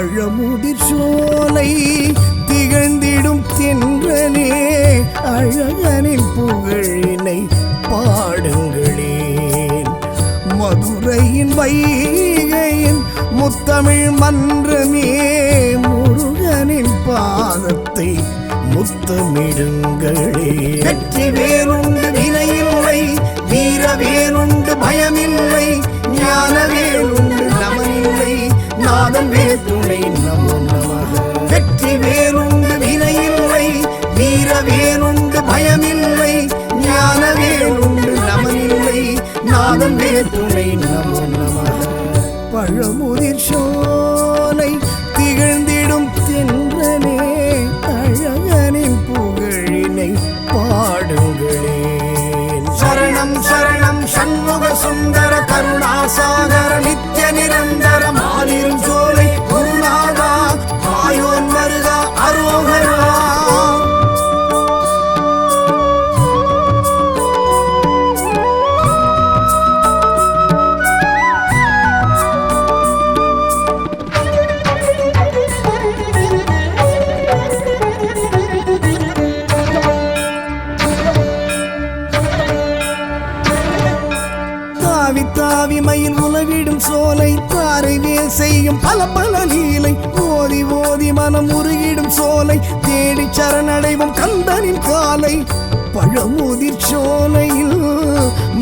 பழமுதிர் சோலை திகழ்ந்திடும் தென்றலே அழகனின் புகழினை பாடுங்களேன். மதுரையின் வைகையின் முத்தமிழ் மன்றமே முருகனின் பாதத்தை முத்தமிடுங்களே. வெற்றி வேலுண்டு வினையில்லை, வீர வேலுண்டு பயமில்லை, ஞான வேலுண்டு நமனில்லை, நாதன் வேத்துணை நமோ நமக. வெற்றி வேலுண்டு வினையில்லை, வீர வேலுண்டு பயமில்லை, ஞான வேலுண்டு நமனில்லை, நாதன் வேத்துணை நமோ நமக. பழமுதிர் சோலை திகழ்ந்திடும் தென்றலே அழகனின் புகழினை பாடுங்களேன். சரணம் சரணம் சண்முக சுந்தர கருணாசாகர நித்ய நிரந்தர மாலிரும் சோலை குருநாதா மாயோன் வருகா அரோகரா. தாவி மயில் உலவிடும் சோலை தாரை வேல் செய்யும் பல பல லீலை ஓதி ஓதி மனம் உருகிடும் சோலை தேடி சரணடைவும் கந்தனின் காலை. பழமுதிர் சோலையில்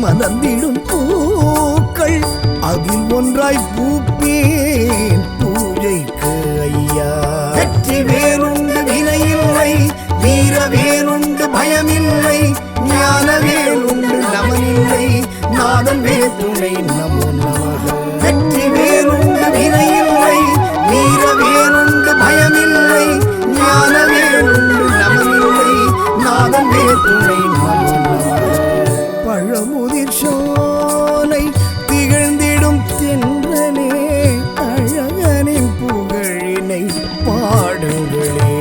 மலர்ந்திடும் பூக்கள் அதில் ஒன்றாய் பூப்பேன் பூஜைக்கு ஐயா. வெற்றி வேலுண்டு வினையில்லை, வீர வேலுண்டு பயமில்லை, ஞான வேலுண்டு நமனில்லை, நாதன் வேத்துணை நமோ நமக. வெற்றி வேலுண்டு வினையில்லை, வீர வேலுண்டு பயமில்லை, ஞான வேலுண்டு நமனில்லை, நாதன் வேத்துணை நமோ நமக. பழமுதிர் சோலை திகழ்ந்திடும் தென்றலே அழகனின் புகழினை பாடுங்களேன்.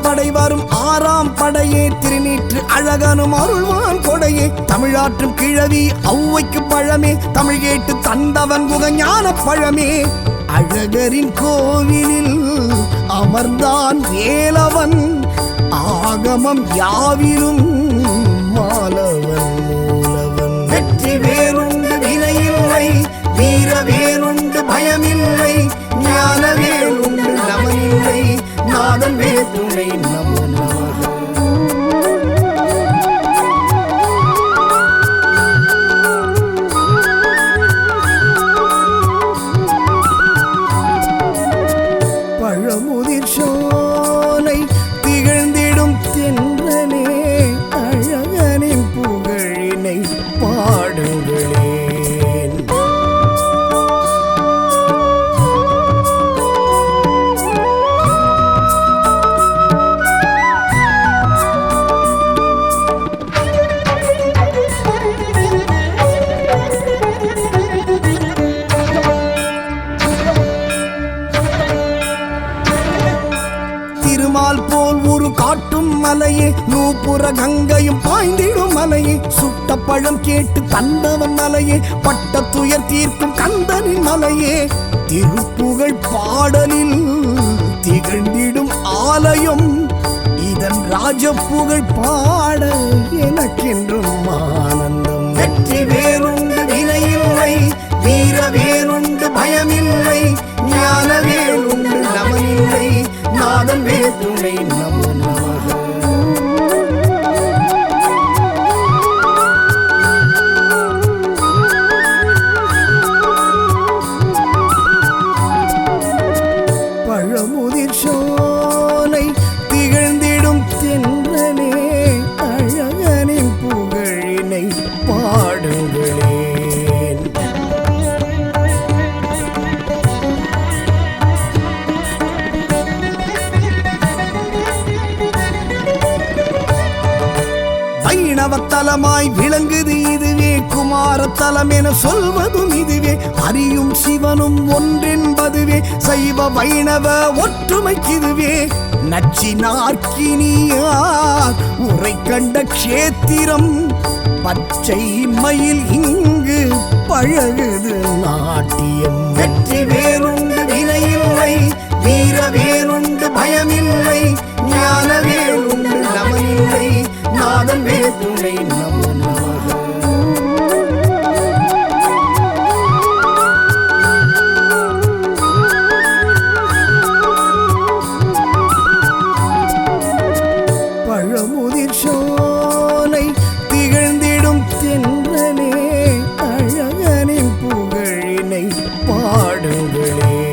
படை வரும் ஆறாம் படையே திருநீற்று அழகனும் அருள்வான் கொடையே தமிழாற்றும் கிழவி ஔவைக்கு பழமே தமிழ் கேட்டு தந்தவன் குகஞான பழமே. அழகரின் கோவிலில் அமர்ந்தான் வேலவன் ஆகமம் யாவிலும் மாலவன் மூலவன். வெற்றி வேலுண்டு வினையில்லை, வீர வேலுண்டு பயமில்லை, ஞான வேலுண்டு நமனில்லை, நாதன் வேத்துணை நமோ நமக. பழமுதிர் சோலை திகழ்ந்திடும் தென்றலே அழகனின் புகழினை பாடுங்களேன். திருமால் போல் ஒரு காட்டும் மலையே நூப்புற கங்கையும் பாய்ந்திடும் மலையே சுட்ட பழம் கேட்டு தந்தவன் மலையே பட்ட துயர் தீர்க்கும் கந்தனின் மலையே. திருப்புகழ் பாடலில் திகழ்ந்திடும் ஆலயம் இதன் ராஜப்புகழ் பாட எனக்கென்றும் ஆனந்தம். வெற்றி வேலுண்டு வினையில்லை, வீர வேலுண்டு பயமில்லை, ஞான வேலுண்டு நமனில்லை, நாதன் வேத்துணை நமோ நமக. பழமுதிர் சோலை திகழ்ந்திடும் தென்றலே அழகனின் புகழினை பாடுங்களேன். வைணவத்தலமாய் விளங்குது இதுவே குமாரத்தலம் என சொல்வதும் இதுவே. அறியும் சிவனும் ஒன்றென்பதுவே சைவ வைணவ ஒற்றுமைக்கிதுவே. நச்சினார்க்கினியார் உரை கண்ட க்ஷேத்திரம் பச்சை மயில் இங்கு பழகுது நாட்டியம். வெற்றி வேறுண்டு வினையில்லை, வீர வேறுண்டு பயமில்லை, ஞான வேறுண்டு நமனில்லை, நாதன் வேற்றுணை நம நமக. பழமுதிர் சோலை திகழ்ந்திடும் தென்றலே அழகனின் புகழினை பாடுங்களேன்.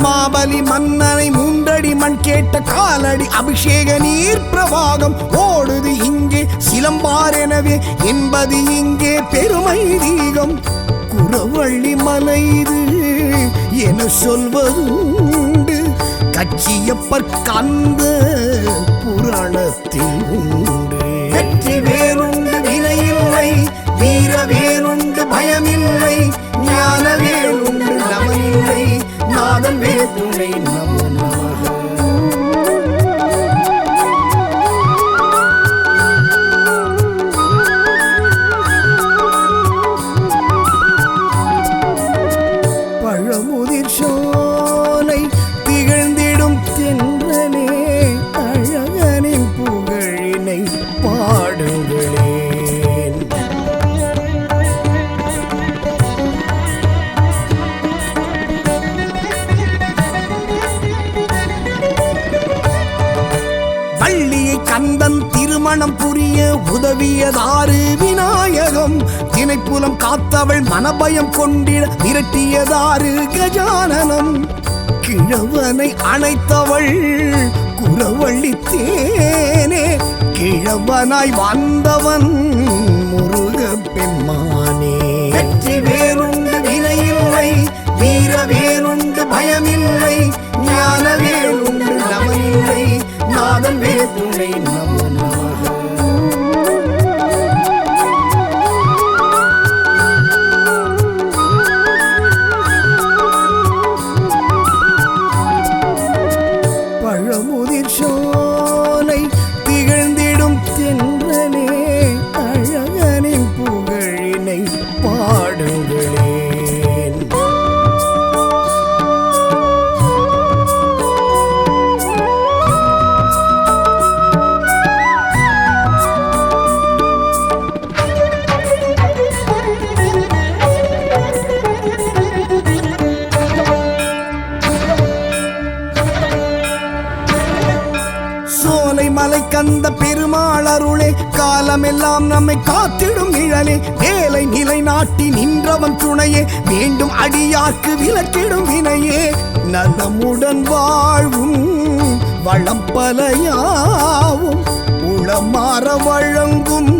மாபலி மன்னனை மூன்றடி மண் கேட்ட காலடி அபிஷேக நீர் பிரவாகம் ஓடுது இங்கே சிலம்பார் எனவே என்பது இங்கே பெருமை தீகம். குறவள்ளி மலை இது என சொல்வதுண்டு கச்சியப்பர் கந்த புராணத்தில் உண்டு. வெற்றி வேறுண்டு வினையில்லை, வீர வேறுண்டு பயமில்லை, ஞான வேறுண்டு நமனில்லை, நாதன் வேற்றுணை நம நமக. பழமுதிர் சோலை திகழ்ந்திடும் தென்றலே அழகனின் புகழினை பாடுங்களேன். வள்ளியை கந்தன் திருமணம் புரிய உதவியதாறு விநாயகம். தினைப்புலம் காத்தவள் மனபயம் கொண்டிட விரட்டியதாறு கஜானனம். கிழவனை அணைத்தவள் குறவள்ளி தேனே, கிழவனாய் வந்தவன் முருக பெம்மானே. வெற்றி வேறுண்டு வினையில்லை, வீர வேறுண்டு பயமில்லை, ஞான வேறுண்டு நமனில்லை, நாதன் வேற்றுணை நம நமக. பழமுதிர் சோலை திகழ்ந்திடும் தென்றலே அழகனின் புகழினை பாடுங்களேன். சோலை மலை கந்த பெருமாள் அருளே காலமெல்லாம் நம்மை காத்திடும் நிழலே. வேலை நிலை நாட்டி நின்றவன் துணையே, வேண்டும் அடியார்க்கு விலக்கிடும் வினையே. நலமுடன் வாழ்வும் வளம்பலையாவும் உளமாற வழங்கும்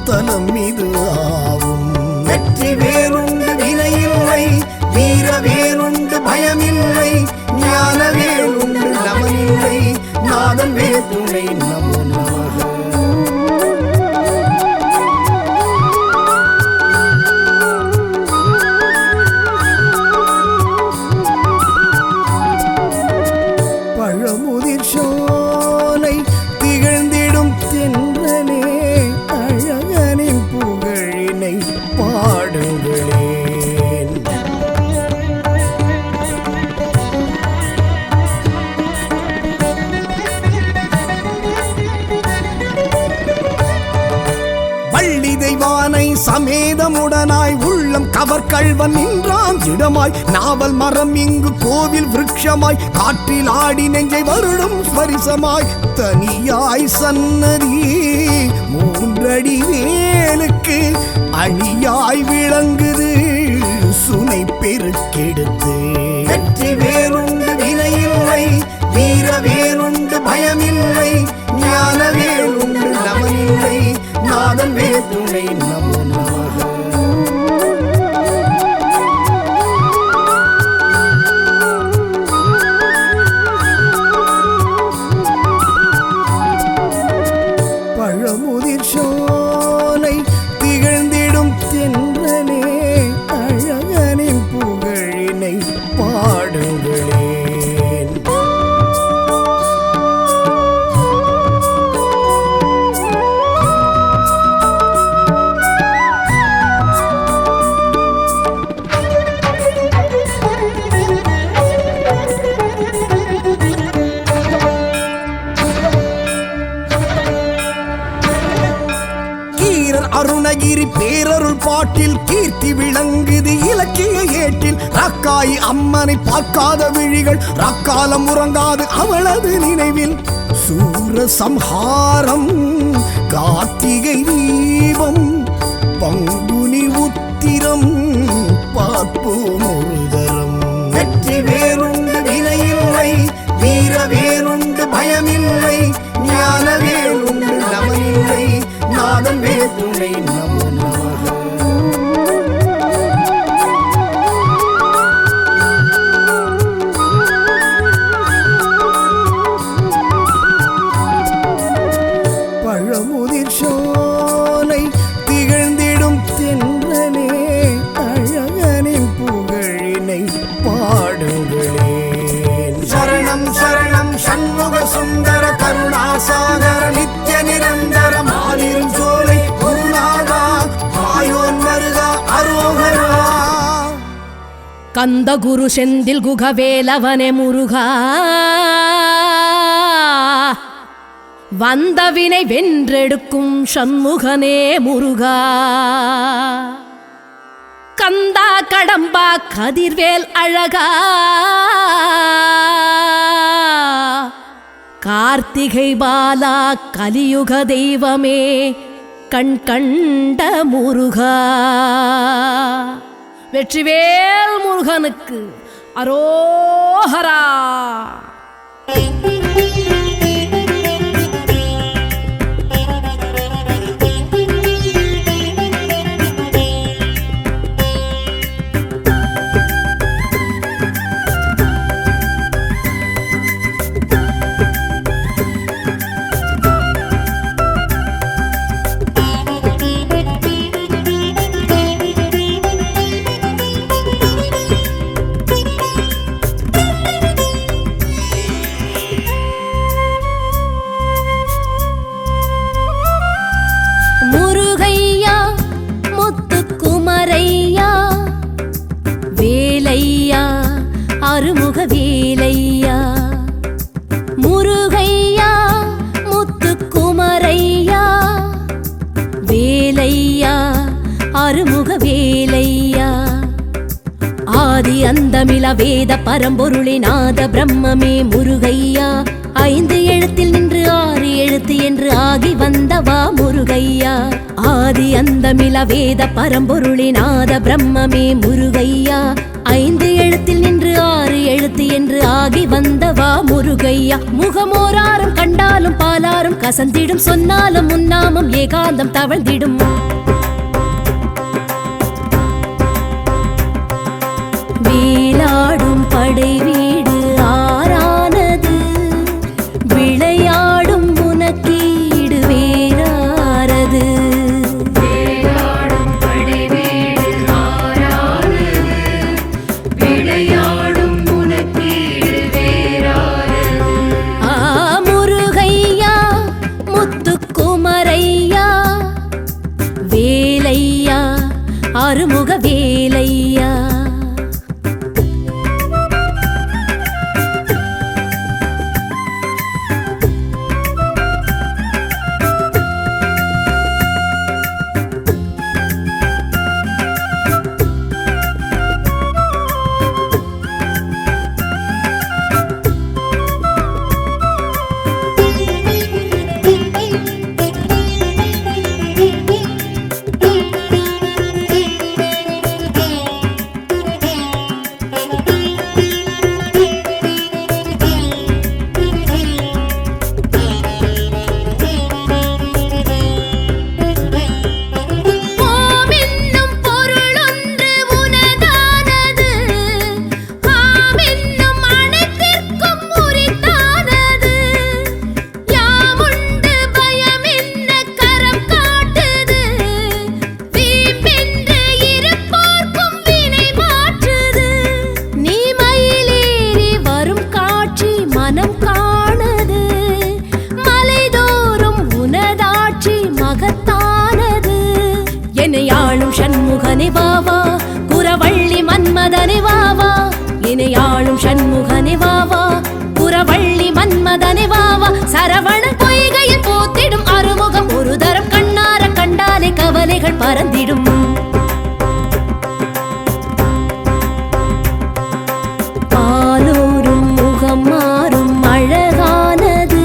தலம் இது ஆவும். வெற்றி வேறுண்டு வினையில்லை, வீர வேறுண்டு பயமில்லை, ஞான வேறுண்டு நமனில்லை, நாதன் வேற்றுணை நம நமக. பழமுதிர் சோலை திகழ்ந்திடும் தென்றலே அழகனின் புகழினை பாடுங்களேன். வள்ளி தெய்வானை சமேதமுடனாய் உள்ளம் கவர்கள்வன் நின்றான் இடமாய். நாவல் மரம் இங்கு கோவில் விருட்சமாய், காற்றில் ஆடி நெஞ்சை வருடும் ஸ்பரிசமாய். தனியாய் சன்னதி மூன்றடி வேலுக்கு அணியாய் விளங்குது சுனை பெருக்கெடுத்து. வெற்றி வேறுண்டு வினையில்லை, வீர வேறுண்டு ஈஸ்வரி பேரருள் பாட்டில் கீர்த்தி விளங்குது இலக்கிய ஏட்டில். ராக்காயி அம்மனை பார்க்காத விழிகள் ராக்காலம் உறங்காது அவளது நினைவில். சூர சம்ஹாரம் கார்த்திகை தீபம் பங்குனி உத்திரம் பார்ப்போம் ஒரு தரம். வெற்றி வேறுண்டு வினையில்லை, வீர வேறுண்டு பயமில்லை, ஞான வேறுண்டு நமனில்லை, நாதம் வேற்றுணை நம நமக. பழமுதிர் சோலை திகழ்ந்திடும் தென்றலே அழகனின் புகழினை பாடுங்களே. சரணம் சரணம் சண்முக சுந்தர கருணாசாகர நித்ய நிரந்தர மாலிரும் சோலை குருநாதா மாயோன் வருகா அரோகரா. கந்த குரு செந்தில் குகவேலவனே முருகா, வந்தவினை வென்றெடுக்கும் சண்முகனே முருகா. கந்தா கடம்பா கதிர்வேல் அழகா, கார்த்திகை பாலா கலியுக தெய்வமே கண் கண்ட முருகா. வெற்றிவேல் முருகனுக்கு அரோஹரா. முருகையா முத்துக்குமரையா வேலையா அருமுக வேலையா. முருகையா முத்துக்குமரையா வேலையா அருமுக வேலையா. ஆதி அந்தமில வேத பரம்பொருளே நாத பிரம்மமே முருகையா. 5 எழுத்தில் நின்று 6 எழுத்து என்று ஆகி வந்தவா முருகையா. ஆதி அந்தமில வேத பரம்பொருளே நாத பிரம்மமே முருகையா. 5 எழுத்தில் நின்று 6 எழுத்து என்று ஆகி வந்தவா முருகையா. முகமோராரும் கண்டாலும் பாலாரும் கசந்திடும், சொன்னாலும் முன்னாமம் ஏகாந்தம் தவழ்ந்திடும். வேலாடும் படை வீடு ஆரானது, விளையாடும் உனக்கீடு வேறாரது. வேலாடும் படை வீடு ஆரானது, விளையாடும் உனக்கீடு வேறாரது. முருகையா முத்துக்குமரையா வேலையா அருமுக வேலையா. வானில் பறந்திடும். பாலூரும் முகம் மாறும் அழகானது,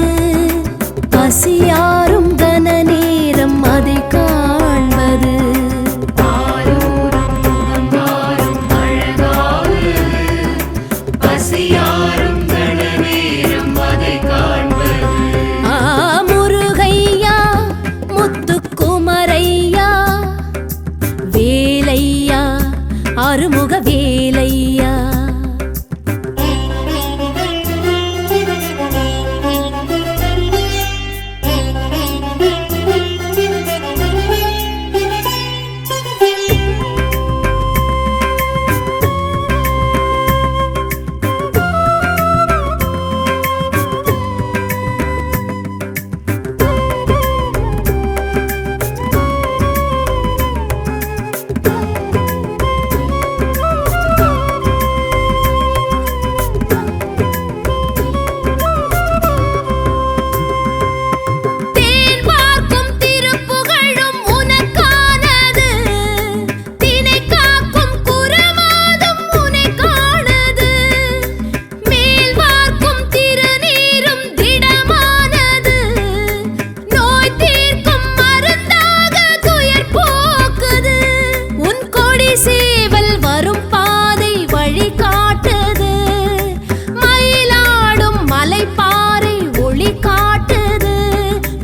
பசியாரும் கன நேரம் அதை காண்பது. பாலூரும் முகம் மாறும் அழகானது, பசியாரும் கன நேரம் அதை காண்பது. முருகையா முத்துக்குமரையா வேலையா அருமுக வேலையா.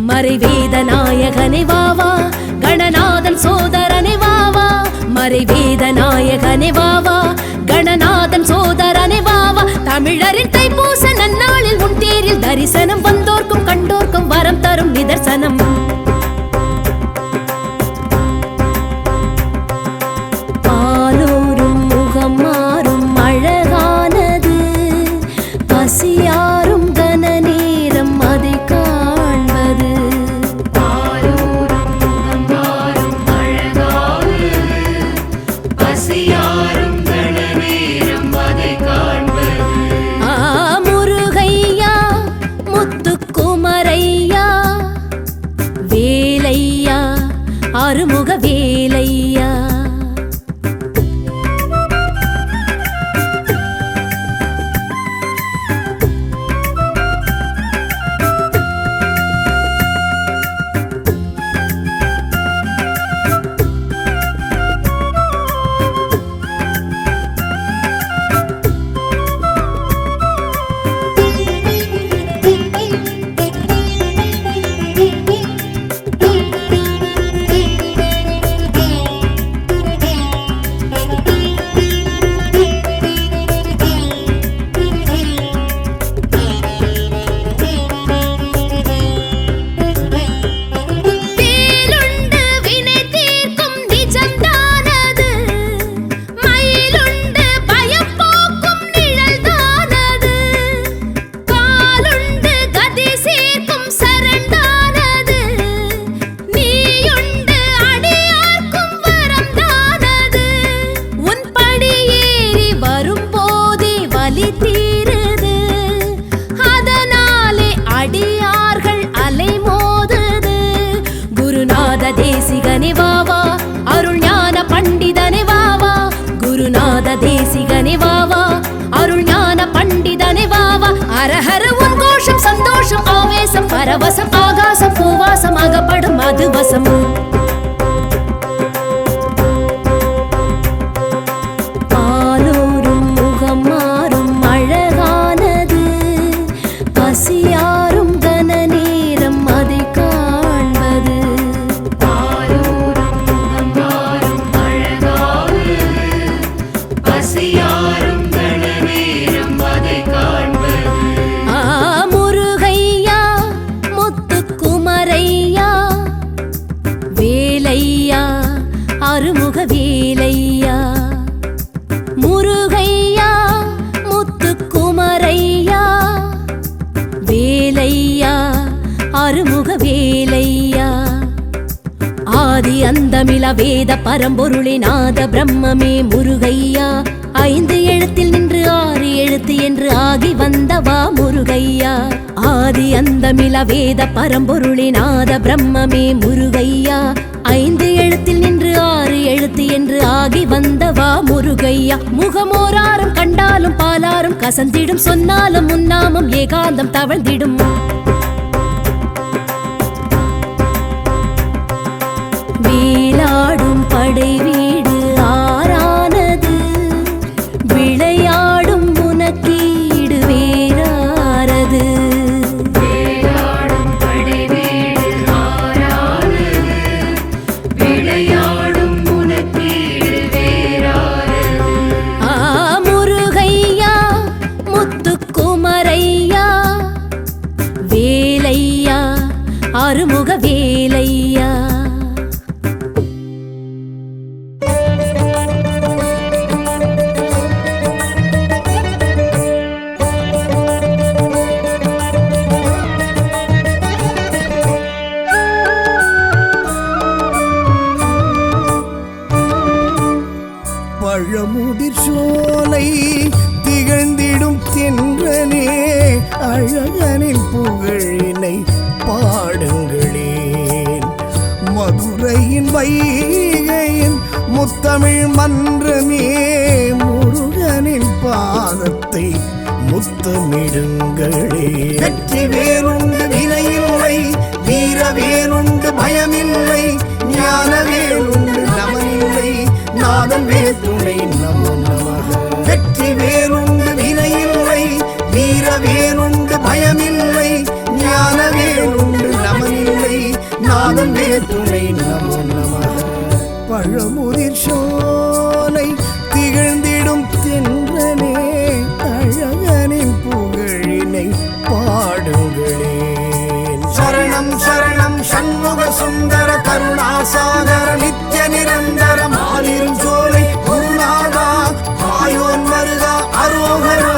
மறைவேதநாயகனே வாவா, கணநாதன் சோதரனே வாவா. மறைவேதநாயகனே வாவா, கணநாதன் சோதரனே வாவா. தமிழரின் தைப்பூச நன்னாளில் உன் தேரில் தரிசனம், வந்தோர்க்கும் கண்டோர்க்கும் வரம் தரும் நிதர்சனம். பாலூரும் முகம் மாறும் அழகானது, பசியாரும் கன நேரம் அதை காண்பது. முருகையா முத்துக்குமரையா வேலையா அருமுக வேலையா. தேசிகனே வாவா, அருள் ஞான பண்டிதனே வாவா. குருநாத தேசிகனே வாவா, அருள் ஞான பண்டிதனே வாவா. அரஹர உன் கோஷம் சந்தோஷம் ஆவேசம் பரவசம் ஆகாசம் பூவாசம் அகப்படும் மதுவசம். பாலூரும் முகம் மாறும் அழகானது, பசியாரும் கன நேரம் அதை காண்பது. முருகையா முத்துக்குமரையா வேலையா அருமுக வேலையா. முருகையா முத்துக்குமரையா வேலையா அருமுக வேலையா. ஆதி அந்தமில வேத பரம்பொருளே நாத பிரம்மமே முருகையா. 5 எழுத்தில் நின்று 6 எழுத்து என்று ஆகி வந்தவா முருகையா. ஆதி அந்தமில வேத பரம்பொருளே நாத பிரம்மமே முருகையா. 5 எழுத்தில் நின்று நிறுத்தி என்று ஆகி வந்தவா முருகையா. முகமோராரும் கண்டாலும் பாலாரும் கசந்திடும், சொன்னாலும் முன்னாமும் ஏகாந்தம் தவழ்ந்திடும். வேலாடும் படை வீடு ஆரானது, விளையாடும் உனக்கீடு வேறாரது. வேலாடும் படை வீடு ஆரானது, விளையாடும் உனக்கீடு வேறாரது. முருகையா முத்துக்குமரையா வேலையா அருமுக வேலையா. பழமுதிர் சோலை திகழ்ந்திடும் தென்றலே, அழகனின் புகழினை பாடுங்களேன். மதுரையின் வைகையின் முத்தமிழ் மன்றமே, முருகனின் பாதத்தை முத்தமிடுங்களே. வெற்றி வேறுண்டு வினையில்லை, வீர வேறுண்டு பயமில்லை, ஞான வேறுண்டு நமனில்லை, நாதன் வேற்றுணை நமோ நமக. வெற்றி வேறுண்டு வினையில்லை, வீர வேறுண்டு பயமில்லை, ஞான வேறுண்டு நமனில்லை, நாதன் வேற்றுணை நமோ நமக. பழமுதிர் சோலை திகழ்ந்திடும் தென்றலே, அழகனின் புகழினை பாடுங்களேன். சரணம் சரணம் சண்முக சுந்தர கருணாசாகர நித்ய நிரந்தர மாலிரும் சோலை குருநாதா, ஆயோன் மருகா அரோகரா.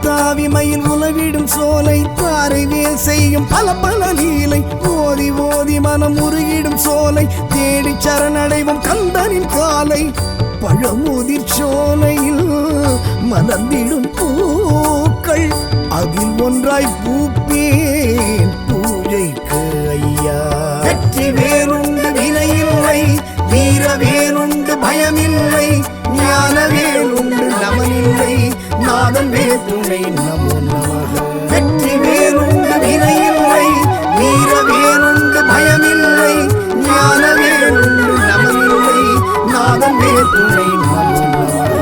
தாவி மயில் உலவிடும் சோலை, தாரை வேல் செய்யும் பல பல லீலை, ஓதி ஓதி மனம் உருகிடும் சோலை, தேடி சரணடைவும் கந்தனின் காலை. பழமுதிர் சோலையில் மலர்ந்திடும் பூக்கள், அதில் ஒன்றாய் பூப்பேன் பூஜைக்கு ஐயா. வெற்றி வேறுண்டு வினையில்லை, வீர வேறுண்டு பயமில்லை, ஞான வேறுண்டு நமனில்லை, நாதன் வேற்றுணை நமோ நமக. வெற்றி வேறுண்டு வினையில்லை, வீர வேறுண்டு பயமில்லை, ஞான வேறுண்டு நமனில்லை, நாதன் வேற்றுணை நமோ நமக.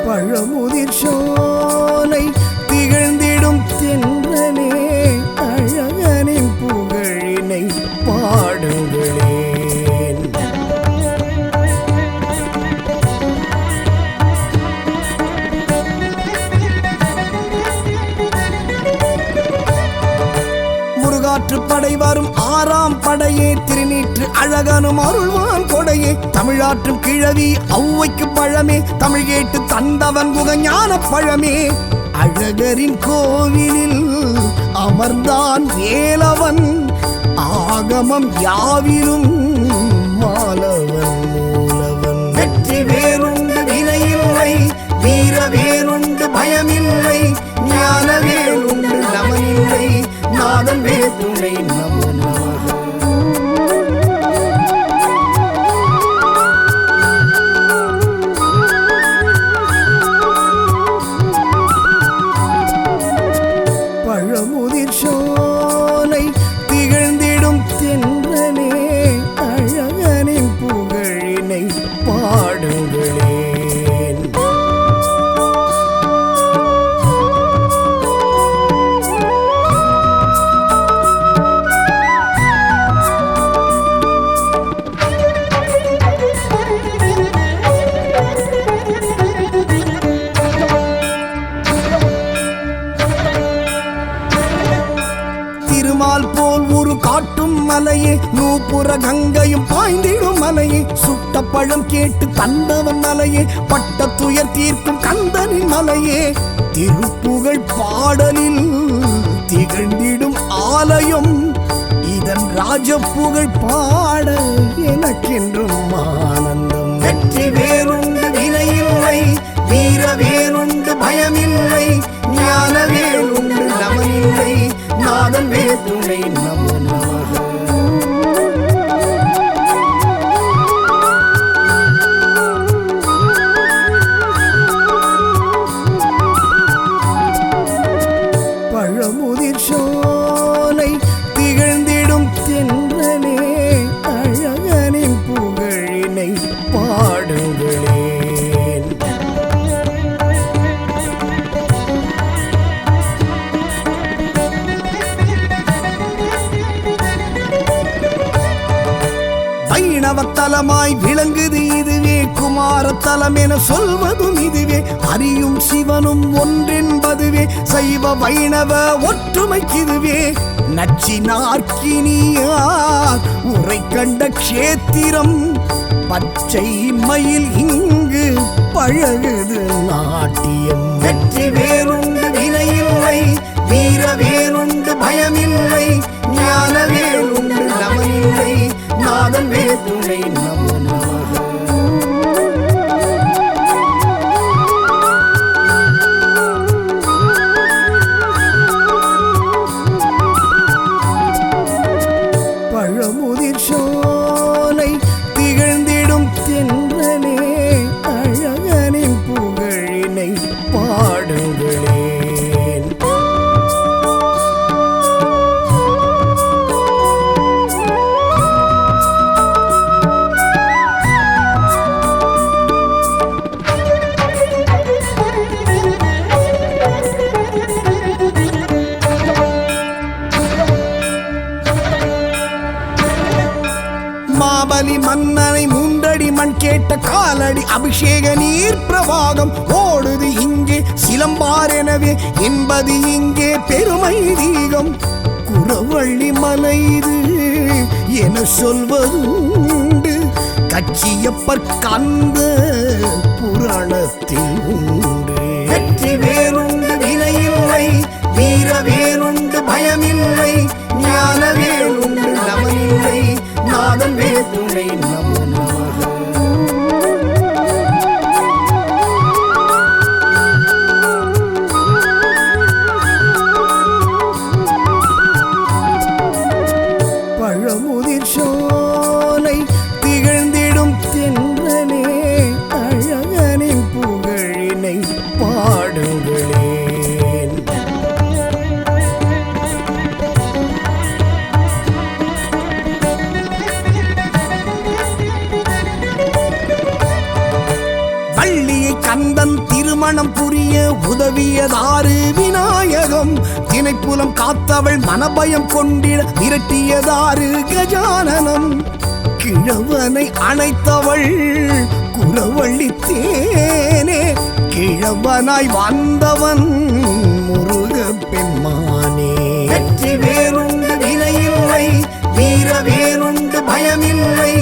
பழமுதிர் சோலை திகழ்ந்திடும் தென்றலே, அழகனின் புகழினை பாடுங்களேன். படை வரும் ஆறாம் படையே, திருநீற்று அழகனும் அருள்வான் கொடையே, தமிழாற்றும் கிழவி ஔவைக்கு பழமே, தமிழ் கேட்டு தந்தவன் குகஞான பழமே. அழகரின் கோவிலில் அமர்ந்தான் வேலவன், ஆகமம் யாவிலும் மாலவன் மூலவன். வெற்றி வேறுண்டு வினையில்லை, வீர வேறுண்டு பயமில்லை, ஞான வேறுண்டு நமனில்லை, நாதன் வேற்றுணை நமோ நமக. பழமுதிர் சோலை திகழ்ந்திடும் தென்றலே, அழகனின் புகழினை பாடுங்களேன். போல் ஒரு காட்டும் மலையே, நூப்புற கங்கையும் பாய்ந்திடும் மலையே, சுட்ட பழம் கேட்டு தந்தவன் மலையே, பட்ட துயர் தீர்க்கும் கந்தனின் மலையே. திருப்புகழ் பாடலில் திகழ்ந்திடும் ஆலயம் இதன் ராஜப்புகழ் பாட எனக்கென்றும் ஆனந்தம். வெற்றி வேறுண்டு வினையில்லை, வீர வேறுண்டு பயமில்லை, ஞான வேறுண்டு நமனில்லை, நாதன் வேர் துணை நமோ நமக. பழமுதிர் சோலை திகழ்ந்திடும் தென்றலே, அழகனின் புகழினை பாடுங்களேன். வைணவத்தலமாய் விளங்குது இதுவே, குமாரத்தலம் என சொல்வதும் இதுவே, அறியும் சிவனும் ஒன்றென்பதுவே, சைவ வைணவ ஒற்றுமைக்கிதுவே. நச்சினார்க்கினியார் உரை கண்ட க்ஷேத்திரம், பச்சை மயில் இங்கு பழகுது நாட்டியம். வெற்றி வேறுண்டு வினையில்லை, வீர வேறுண்டு பயமில்லை, ஞான வேறுண்டு நமனில்லை, நாதன் வேர் துணை நமோ நமக. பழமுதிர் சோலை திகழ்ந்திடும் தென்றலே, அழகனின் புகழினை பாடுங்களேன். மாபலி மன்னனை மூன்றடி மண் கேட்ட காலடி அபிஷேக நீர் பிரவாகம் ஓடுது இங்கே, சிலம்பார் எனவே என்பது இங்கே பெருமை தீகம். குறவள்ளி மலை இது என சொல்வதுண்டு, கச்சியப்பர் கந்த புராணத்தில் உண்டு. வெற்றி வேறுண்டு வினையில்லை, வீர வேறுண்டு பயமில்லை, ஞான வேறுண்டு நமனில்லை, நாதன் வேர் துணை நமோ நமக. பழமுதிர் சோலை திகழ்ந்திடும் தென்றலே, அழகனின் புகழினை பாடுங்களேன். வள்ளியை கந்தன் திருமணம் புரிய உதவியதாறு விநாயகம், தினைப்புலம் காத்தவள் மனபயம் கொண்டிட விரட்டியதாறு கஜானனம், கிழவனை அணைத்தவள் குறவள்ளி தேனே, கிழவனாய் வந்தவன் முருக பெம்மானே. வெற்றி வேறுண்டு வினையில்லை, வீர வேறுண்டு பயமில்லை,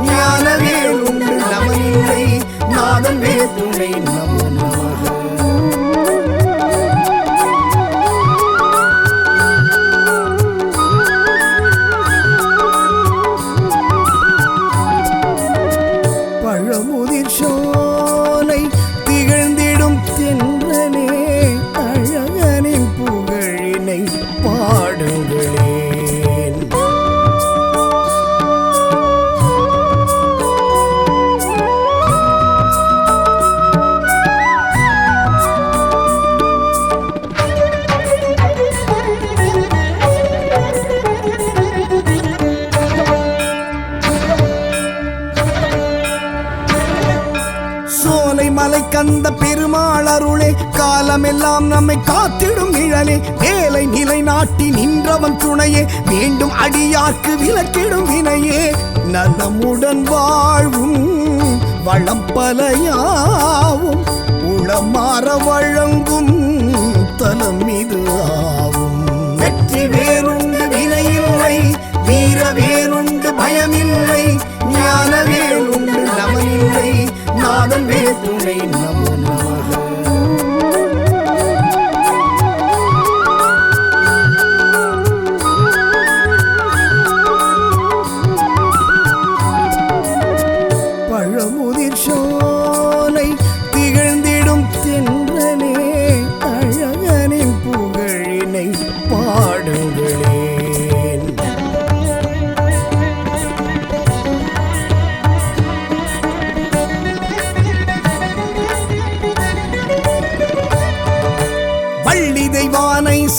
ஞான வேறுண்டு நமனில்லை, நாதன் வேர் துணை நமோ நமக. பழமுதிர் சோலை திகழ்ந்திடும் தென்றலே, அழகனின் புகழினை பாடுங்களேன். மலை கந்த பெருமாள் அருளே, காலமெல்லாம் நம்மை காத்திடும் நிழலே, வேலை நிலை நாட்டி நின்றவன் துணையே, வேண்டும் அடியார்க்கு விலக்கிடும் வினையே, நலமுடன் வாழ்வும் வளம் பலையாவும் உளமாற வழங்கும் தலம் இது ஆவும். வெற்றி வேறுண்டு வினையில்லை, வீர வேறுண்டு பயமில்லை, ஞான வேறுண்டு நமனில்லை, நாதன் வேர் துணை நமோ நமக.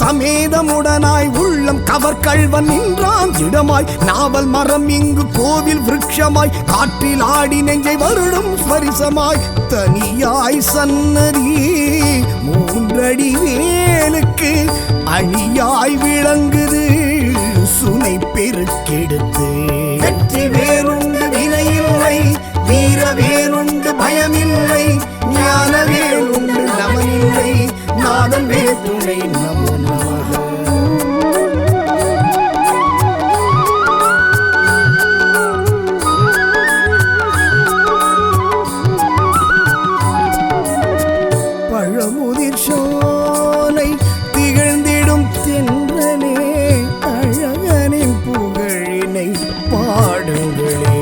சமேதமுடனாய் உள்ளம் கவர்கள்வன் நின்றான் திடமாய் நாவல் மரம் இங்கு கோவில் விருட்சமாய் காற்றில் ஆடி நெஞ்சை வருடும் ஸ்பரிசமாய் தனியாய் சன்னதி மூன்றடி வேலுக்கு அணியாய் விளங்குது சுனை பெருக்கெடுத்து வெற்றி வேறுண்டு வினையில்லை வீர வேறுண்டு பயமில்லை ஞான வேறுண்டு நமனில்லை நாதன் வேற்றுணை நமோ நமக பழமுதிர் சோலை திகழ்ந்திடும் தென்றலே அழகனின் புகழினை பாடுங்களே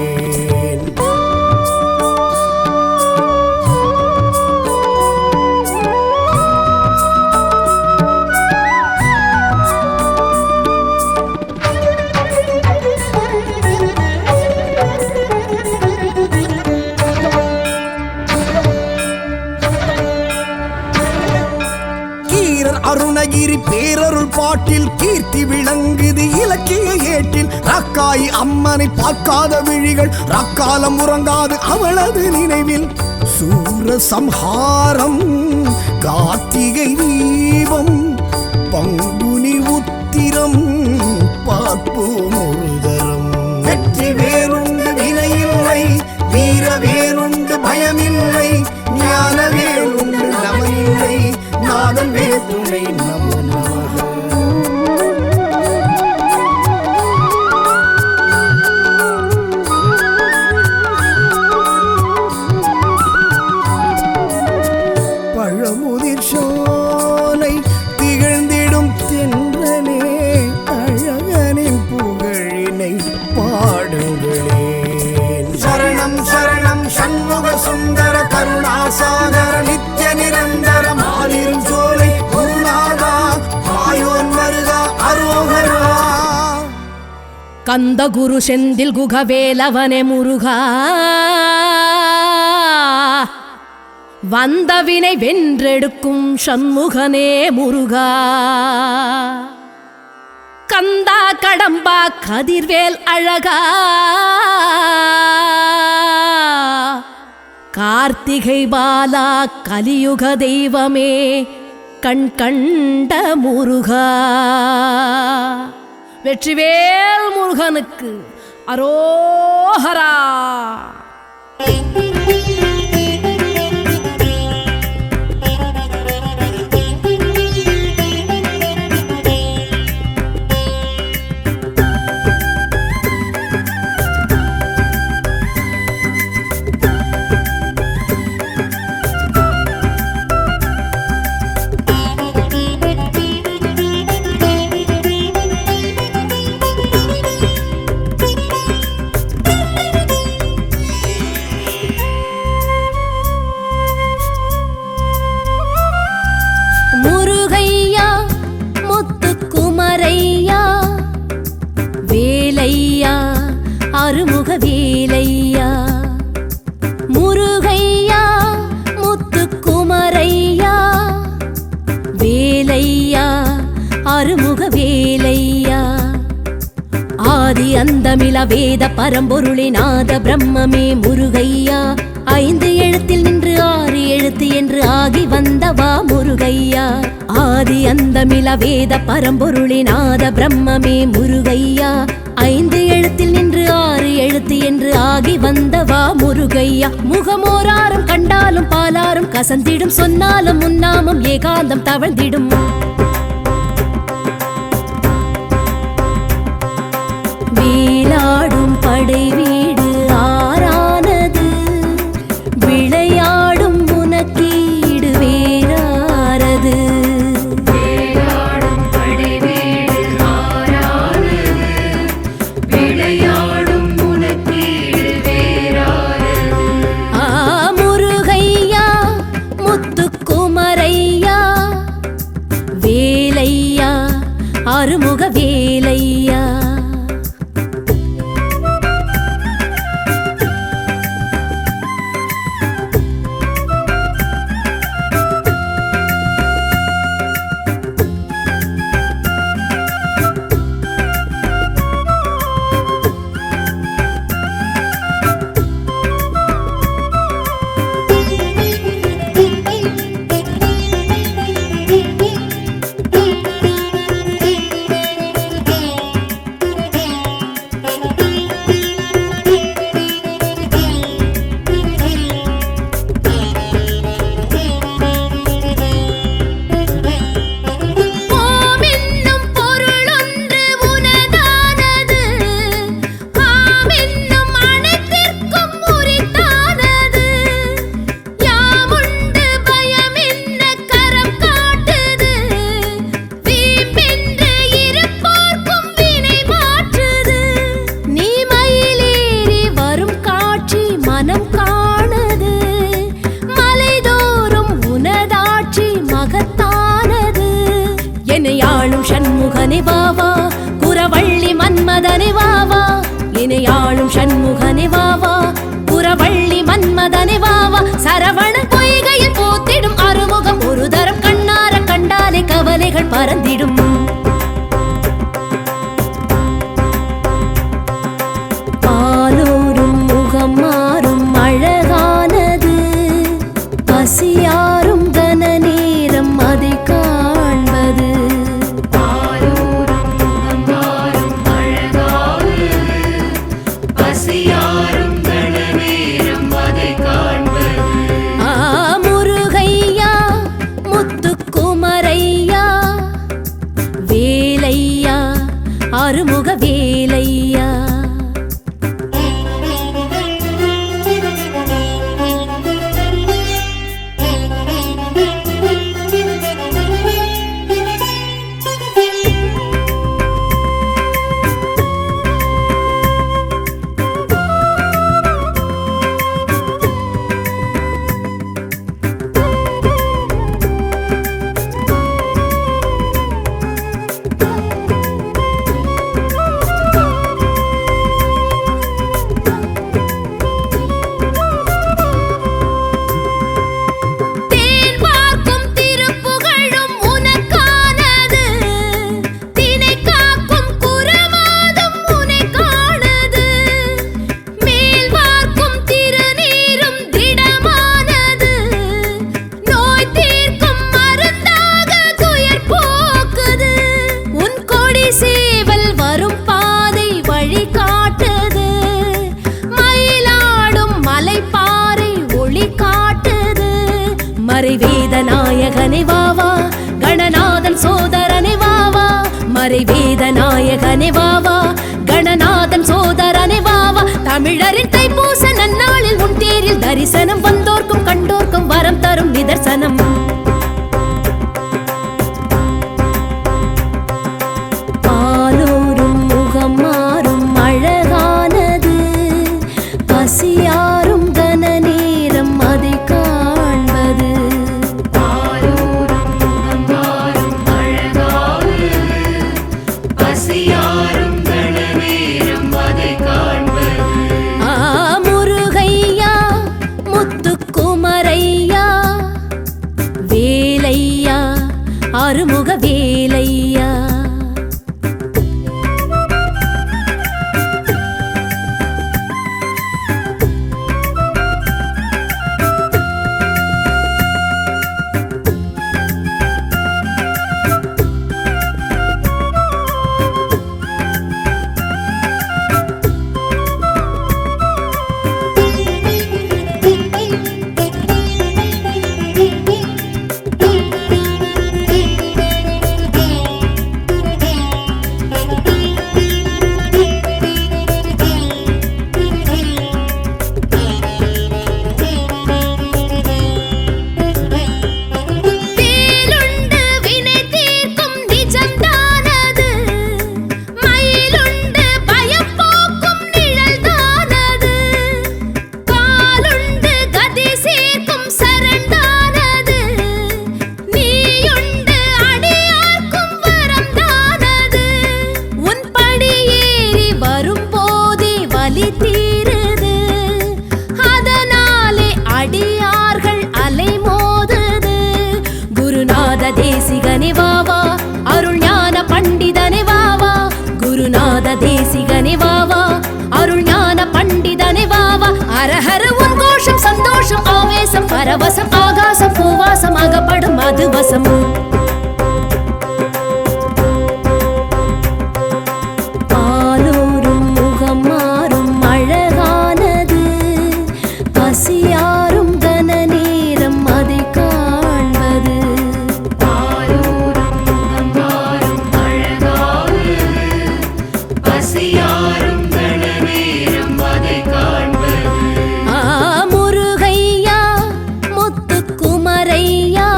அருணகிரி பேரருள் பாட்டில் கீர்த்தி விளங்குது இலக்கிய ஏட்டில் ரக்காய் அம்மனை பார்க்காத விழிகள் ரக்காலம் உறங்காது அவளது நினைவில் சூர சம்ஹாரம் கார்த்திகை தீபம் பங்குனி உத்திரம் பார்ப்போம் ஒரு தரம் வெற்றி வேறுண்டு வினையில்லை வீர வேறுண்டு பயமில்லை ஞான வேறுண்டு நமனில்லை நாதன் வேற்றுணை நமோ நமக பழமுதிர் சோலை திகழ்ந்திடும் தென்றலே அழகனின் புகழினை பாடுங்களே சரணம் சரணம் சண்முக சுந்தர கருணாசாகர நித்ய நிரந்தர மாலிரும் சோலை குருநாதா ஆயோன் வருகா அரோகரா கந்த குரு செந்தில் குகவேலவனே முருகா வந்தவினை வென்றெடுக்கும் சண்முகனே முருகா கந்தா கடம்பா கதிர்வேல் அழகா கார்த்திகை பாலா கலியுக தெய்வமே கண் கண்ட முருகா வெற்றிவேல் முருகனுக்கு அரோஹரா. முருகையா முத்துக்குமரையா வேலையா அருமுக வேலையா முருகையா முத்துக்குமரையா வேலையா அருமுக வேலையா ஆதி அந்தமில வேத பரம்பொருளினாத பிரம்மமே முருகையா ஐந்து எழுத்தில் நின்று ஆறு எழுத்து என்று ஆகி வந்தவா முருகையா ஆதி அந்தமில வேத பரம்பொருளினாத பிரம்மமே முருகையா ஐந்து எழுத்தில் நின்று ஆறு எழுத்து என்று ஆகி வந்தவா முருகையா முகமோராரும் கண்டாலும் பாலாரும் கசந்திடும் சொன்னாலும் முன்னாமும் ஏகாந்தம் தவழ்ந்திடும் வீலாடும் படை வீடு ஆறானது விளையாடும் உனக்கீடு வேறாரது வீலாடும் படை வீடு ஆறானது விளையாடும் உனக்கீடு வேறாரது முருகையா முத்துக்குமரையா சண்முகனே வாவா, குரவள்ளி மன்மதனே வாவா, இணையாளும் சண்முகனே வாவா, குரவள்ளி மன்மதனே வாவா, சரவண பொய்கையில் பூத்திடும் அறுமுகம் ஒரு தரம் கண்ணார கண்டாலே கவலைகள் பறந்திடும். பாலூரும் முகம் மாறும் அழகானது, பசியாரும் கன நேரம் அதை காண்பது. பாலூரும் முகம் மாறும் அழகானது, பசியாரும் கன நேரம் அதை காண்பது. முருகையா முத்துக்குமரையா வேலையா அருமுக வேலையா, மறைவேதநாயகனே வாவா, கணநாதன் சோதரனே வாவா, மறைவேதநாயகனே வாவா, கணநாதன் சோதரனே வாவா, தமிழரின் தைப்பூச நன்னாளில் உன் தேரில் தரிசனம் வந்தோர்க்கும் கண்டோர்க்கும் வரம் தரும் நிதர்சனம். பாலூரும் முகம் மாறும் அழகானது, பசியாரும் கன நேரம் அதை காண்பது. பாலூரும் முகம் மாறும் அழகானது, பசியாரும் கன நேரம் அதை காண்பது. முருகையா முத்துக்குமரையா வேலையா அருமுக வேலையா, தேசிகனே வாவா, அருள் ஞான பண்டிதனே வாவா, குருநாத தேசிகனே வாவா, அருள் ஞான பண்டிதனே வாவா, அரஹர உன் கோஷம் சந்தோஷம் ஆவேசம் பரவசம் ஆகாசம் பூவாசம் அகப்படும் மதுவசம். பாலூரும் முகம் மாறும் அழகானது, பசியாரும் கன நேரம் அதை காண்பது. முருகையா முத்துக்குமரையா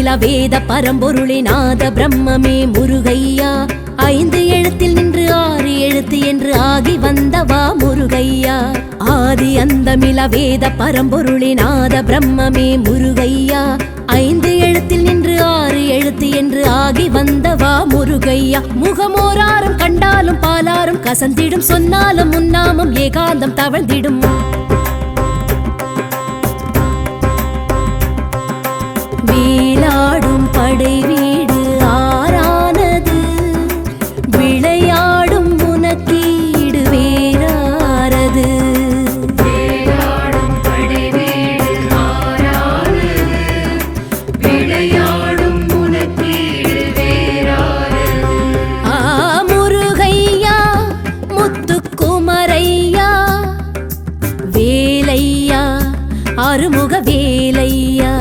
அந்தமிலா வேத பரம்பொருளே நாத பிரம்மமே முருகையா 5 எழுத்தில் நின்று 6 எழுத்து என்று ஆகி வந்தவா முருகையா ஆதி அந்தமிலா வேத பரம்பொருளே நாத பிரம்மமே முருகையா 5 எழுத்தில் நின்று 6 எழுத்து என்று ஆகி வந்தவா முருகையா முகமோராரும் கண்டாலும் பாலாரும் கசந்திடும் சொன்னாலும் முன்னாமம் ஏகாந்தம் தவழ்ந்திடும் வேலாடும் படை வீடு ஆறானது விளையாடும் உனக்கீடு வேறாரது வேலாடும் படை வீடு ஆறானது விளையாடும் உனக்கீடு வேறாரது முருகையா முத்துக்குமரையா வேலையா அருமுக வேலையா